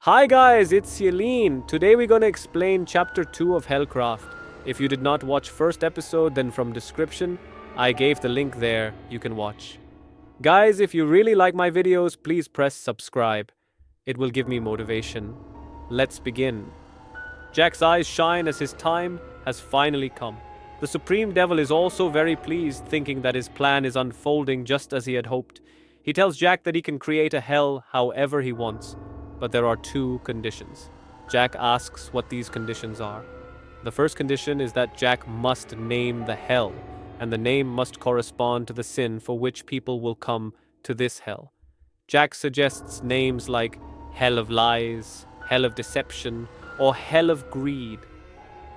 Hi guys, it's Celine. Today we're gonna explain chapter 2 of Hellcraft. If you did not watch first episode, then from description, I gave the link there, you can watch. Guys, if you really like my videos, please press subscribe. It will give me motivation. Let's begin. Jack's eyes shine as his time has finally come. The Supreme Devil is also very pleased, thinking that his plan is unfolding just as he had hoped. He tells Jack that he can create a hell however he wants, but there are two conditions. Jack asks what these conditions are. The first condition is that Jack must name the hell, and the name must correspond to the sin for which people will come to this hell. Jack suggests names like Hell of Lies, Hell of Deception, or Hell of Greed.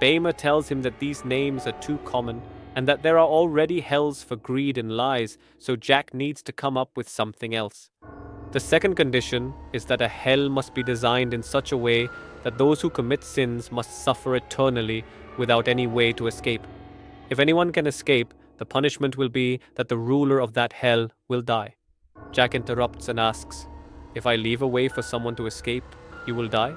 Bamer tells him that these names are too common and that there are already hells for greed and lies, so Jack needs to come up with something else. The second condition is that a hell must be designed in such a way that those who commit sins must suffer eternally without any way to escape. If anyone can escape, the punishment will be that the ruler of that hell will die. Jack interrupts and asks, "If I leave a way for someone to escape, you will die?"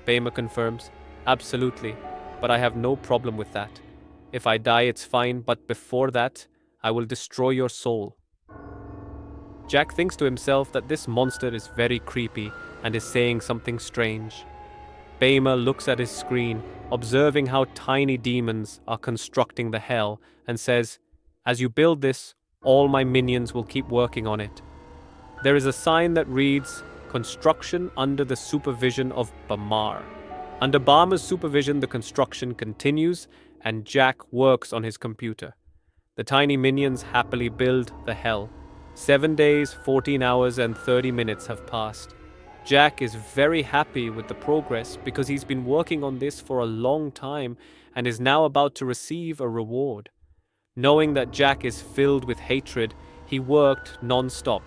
Bamer confirms, "Absolutely, but I have no problem with that. If I die, it's fine, but before that, I will destroy your soul." Jack thinks to himself that this monster is very creepy and is saying something strange. Bamer looks at his screen, observing how tiny demons are constructing the hell, and says, "As you build this, all my minions will keep working on it." There is a sign that reads, "Construction under the supervision of Bamar." Under Bamar's supervision, the construction continues, and Jack works on his computer. The tiny minions happily build the hell. 7 days, 14 hours, and 30 minutes have passed. Jack is very happy with the progress because he's been working on this for a long time and is now about to receive a reward. Knowing that Jack is filled with hatred, he worked non-stop.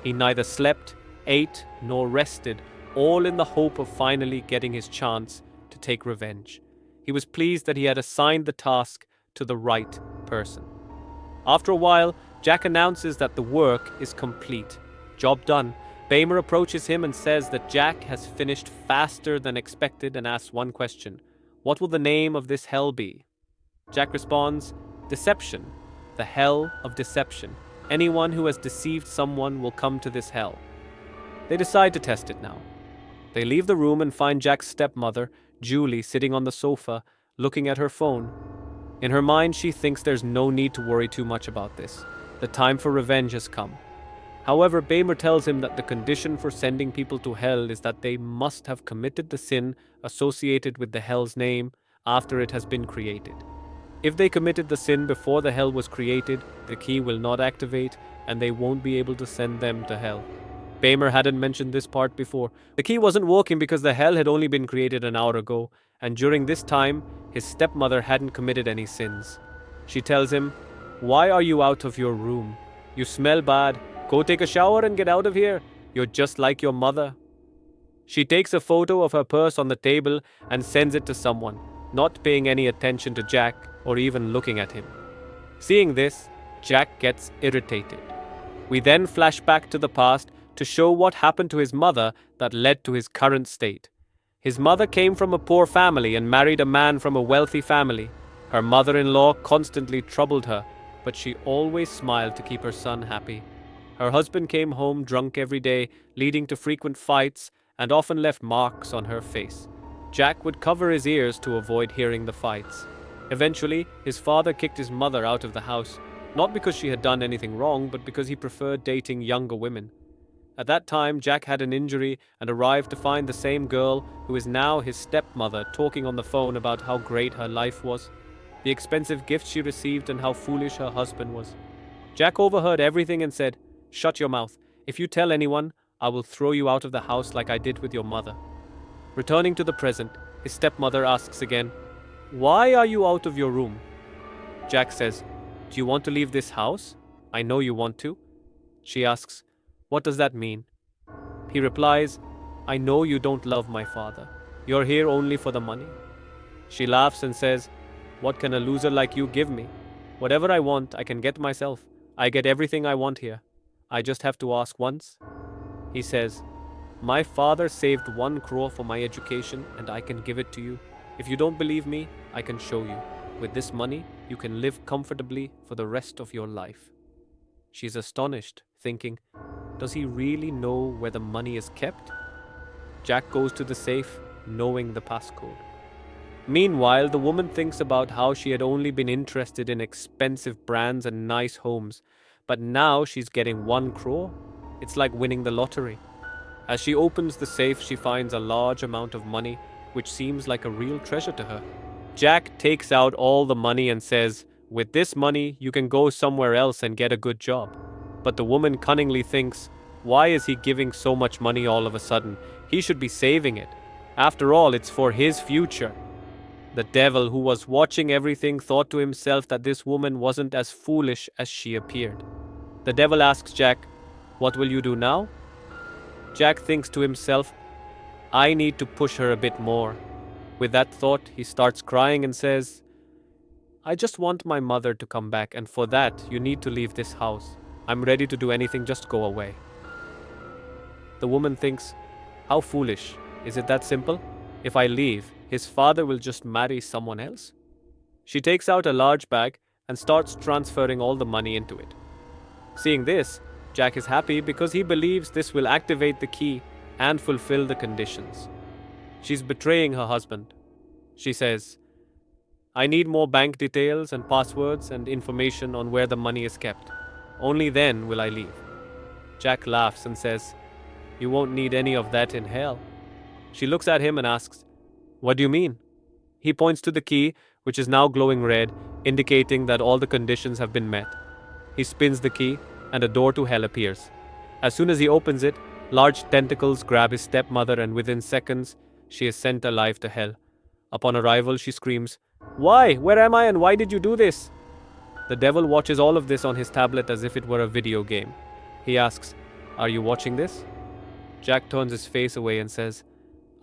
He neither slept, ate, nor rested, all in the hope of finally getting his chance to take revenge. He was pleased that he had assigned the task to the right person. After a while, Jack announces that the work is complete. Job done. Bamer approaches him and says that Jack has finished faster than expected and asks one question. What will the name of this hell be? Jack responds, "Deception. The hell of deception. Anyone who has deceived someone will come to this hell." They decide to test it now. They leave the room and find Jack's stepmother, Julie, sitting on the sofa, looking at her phone. In her mind, she thinks there's no need to worry too much about this. The time for revenge has come. However, Bamer tells him that the condition for sending people to hell is that they must have committed the sin associated with the hell's name after it has been created. If they committed the sin before the hell was created, the key will not activate and they won't be able to send them to hell. Bamer hadn't mentioned this part before. The key wasn't working because the hell had only been created an hour ago, and during this time, his stepmother hadn't committed any sins. She tells him, "Why are you out of your room? You smell bad. Go take a shower and get out of here. You're just like your mother." She takes a photo of her purse on the table and sends it to someone, not paying any attention to Jack or even looking at him. Seeing this, Jack gets irritated. We then flash back to the past to show what happened to his mother that led to his current state. His mother came from a poor family and married a man from a wealthy family. Her mother-in-law constantly troubled her, but she always smiled to keep her son happy. Her husband came home drunk every day, leading to frequent fights, and often left marks on her face. Jack would cover his ears to avoid hearing the fights. Eventually, his father kicked his mother out of the house, not because she had done anything wrong, but because he preferred dating younger women. At that time, Jack had an injury and arrived to find the same girl, who is now his stepmother, talking on the phone about how great her life was, the expensive gifts she received, and how foolish her husband was. Jack overheard everything and said, "Shut your mouth. If you tell anyone, I will throw you out of the house like I did with your mother." Returning to the present, his stepmother asks again, "Why are you out of your room?" Jack says, "Do you want to leave this house? I know you want to." She asks, "What does that mean?" He replies, "I know you don't love my father. You're here only for the money." She laughs and says, "What can a loser like you give me? Whatever I want, I can get myself. I get everything I want here. I just have to ask once." He says, My father saved 1 crore for my education and I can give it to you. If you don't believe me, I can show you. With this money, you can live comfortably for the rest of your life. She's astonished, thinking, does he really know where the money is kept? Jack goes to the safe, knowing the passcode. Meanwhile, the woman thinks about how she had only been interested in expensive brands and nice homes, but now she's getting 1 crore. It's like winning the lottery. As she opens the safe, she finds a large amount of money, which seems like a real treasure to her. Jack takes out all the money and says, with this money, you can go somewhere else and get a good job. But the woman cunningly thinks, why is he giving so much money all of a sudden? He should be saving it. After all, it's for his future. The devil, who was watching everything, thought to himself that this woman wasn't as foolish as she appeared. The devil asks Jack, what will you do now? Jack thinks to himself, I need to push her a bit more. With that thought, he starts crying and says, I just want my mother to come back, and for that, you need to leave this house. I'm ready to do anything, just go away. The woman thinks, how foolish. Is it that simple? If I leave, his father will just marry someone else. She takes out a large bag and starts transferring all the money into it. Seeing this, Jack is happy because he believes this will activate the key and fulfill the conditions. She's betraying her husband. She says, I need more bank details and passwords and information on where the money is kept. Only then will I leave. Jack laughs and says, you won't need any of that in hell. She looks at him and asks, what do you mean? He points to the key, which is now glowing red, indicating that all the conditions have been met. He spins the key, and a door to hell appears. As soon as he opens it, large tentacles grab his stepmother, and within seconds, she is sent alive to hell. Upon arrival, she screams, why? Where am I and why did you do this? The devil watches all of this on his tablet as if it were a video game. He asks, are you watching this? Jack turns his face away and says,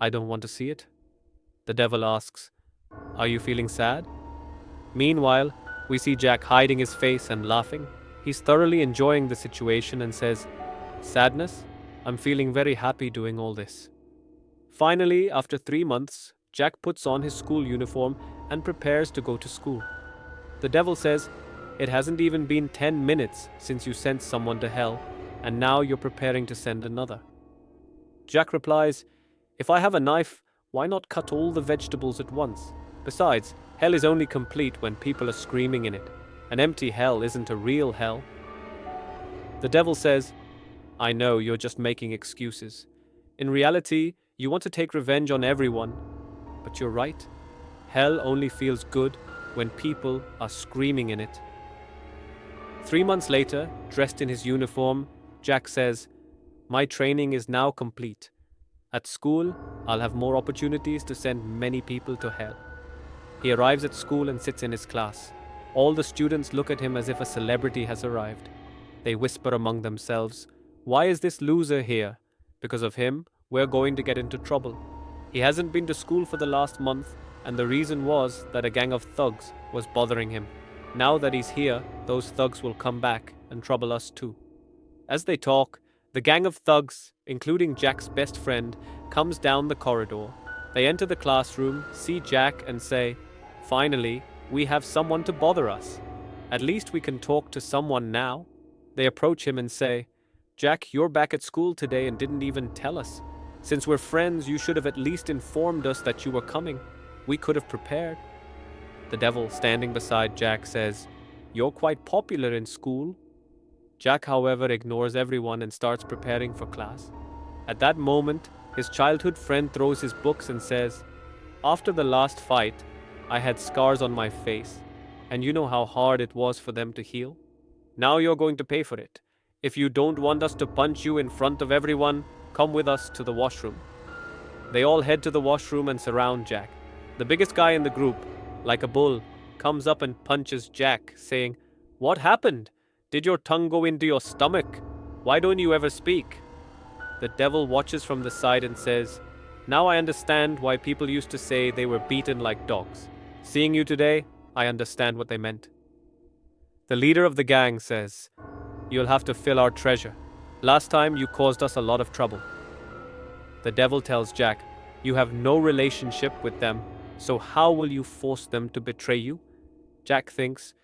I don't want to see it. The devil asks, are you feeling sad? Meanwhile, we see Jack hiding his face and laughing. He's thoroughly enjoying the situation and says, sadness? I'm feeling very happy doing all this. Finally, after 3 months, Jack puts on his school uniform and prepares to go to school. The devil says, it hasn't even been 10 minutes since you sent someone to hell, and now you're preparing to send another. Jack replies, if I have a knife, why not cut all the vegetables at once? Besides, hell is only complete when people are screaming in it. An empty hell isn't a real hell. The devil says, I know you're just making excuses. In reality, you want to take revenge on everyone. But you're right. Hell only feels good when people are screaming in it. 3 months later, dressed in his uniform, Jack says, my training is now complete. At school, I'll have more opportunities to send many people to hell. He arrives at school and sits in his class. All the students look at him as if a celebrity has arrived. They whisper among themselves, why is this loser here? Because of him, we're going to get into trouble. He hasn't been to school for the last month, and the reason was that a gang of thugs was bothering him. Now that he's here, those thugs will come back and trouble us too. As they talk, the gang of thugs, including Jack's best friend, comes down the corridor. They enter the classroom, see Jack, and say, finally, we have someone to bother us. At least we can talk to someone now. They approach him and say, Jack, you're back at school today and didn't even tell us. Since we're friends, you should have at least informed us that you were coming. We could have prepared. The devil, standing beside Jack, says, you're quite popular in school. Jack, however, ignores everyone and starts preparing for class. At that moment, his childhood friend throws his books and says, after the last fight, I had scars on my face, and you know how hard it was for them to heal? Now you're going to pay for it. If you don't want us to punch you in front of everyone, come with us to the washroom. They all head to the washroom and surround Jack. The biggest guy in the group, like a bull, comes up and punches Jack, saying, what happened? Did your tongue go into your stomach? Why don't you ever speak? The devil watches from the side and says, now I understand why people used to say they were beaten like dogs. Seeing you today, I understand what they meant. The leader of the gang says, you'll have to fill our treasure. Last time you caused us a lot of trouble. The devil tells Jack, "You have no relationship with them, so how will you force them to betray you?" Jack thinks,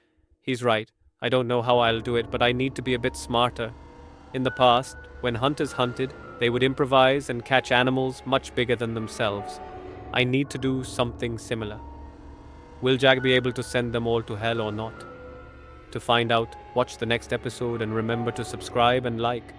"He's right. I don't know how I'll do it, but I need to be a bit smarter." In the past, when hunters hunted, they would improvise and catch animals much bigger than themselves. I need to do something similar. Will Jack be able to send them all to hell or not? To find out, watch the next episode and remember to subscribe and like.